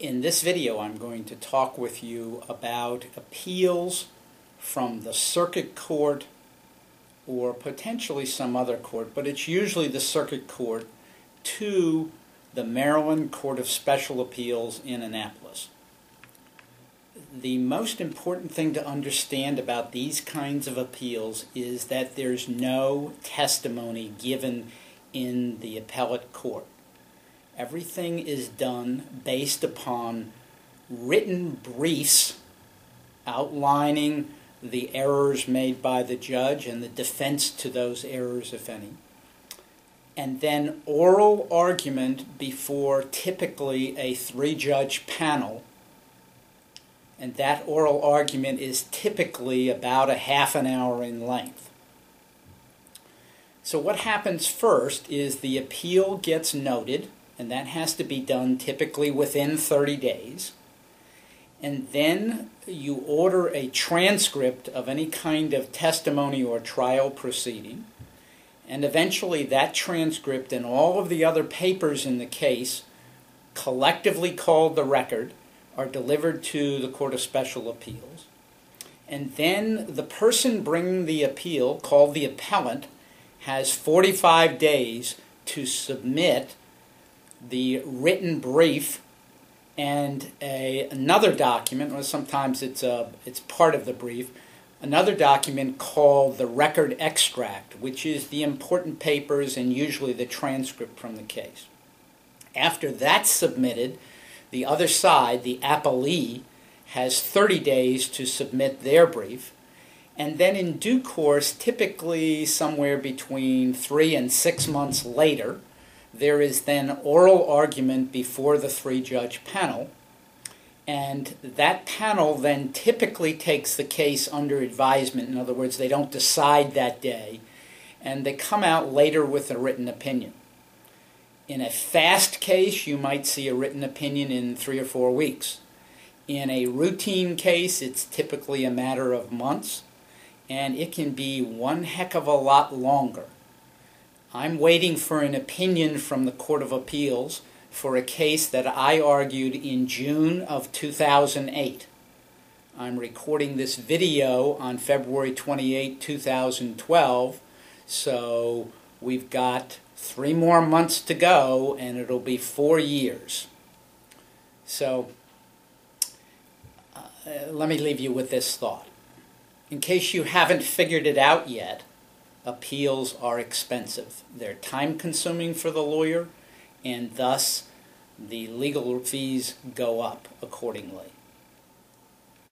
In this video, I'm going to talk with you about appeals from the circuit court or potentially some other court, but it's usually the circuit court, to the Maryland Court of Special Appeals in Annapolis. The most important thing to understand about these kinds of appeals is that there's no testimony given in the appellate court. Everything is done based upon written briefs outlining the errors made by the judge and the defense to those errors, if any, and then oral argument before typically a three-judge panel, and that oral argument is typically about a half an hour in length. So what happens first is the appeal gets noted, and that has to be done typically within 30 days. And then you order a transcript of any kind of testimony or trial proceeding. And eventually that transcript and all of the other papers in the case, collectively called the record, are delivered to the Court of Special Appeals. And then the person bringing the appeal, called the appellant, has 45 days to submit the written brief and another document, or sometimes it's part of the brief, another document called the record extract, which is the important papers and usually the transcript from the case. After that's submitted, the other side, the appellee, has 30 days to submit their brief, and then in due course, typically somewhere between 3 and 6 months later, there is then oral argument before the three-judge panel, and that panel then typically takes the case under advisement. In other words, they don't decide that day, and they come out later with a written opinion. In a fast case, you might see a written opinion in 3 or 4 weeks. In a routine case, it's typically a matter of months, and it can be one heck of a lot longer. I'm waiting for an opinion from the Court of Appeals for a case that I argued in June of 2008. I'm recording this video on February 28, 2012, so we've got 3 more months to go and it'll be 4 years. So let me leave you with this thought. In case you haven't figured it out yet, appeals are expensive. They're time-consuming for the lawyer, and thus the legal fees go up accordingly.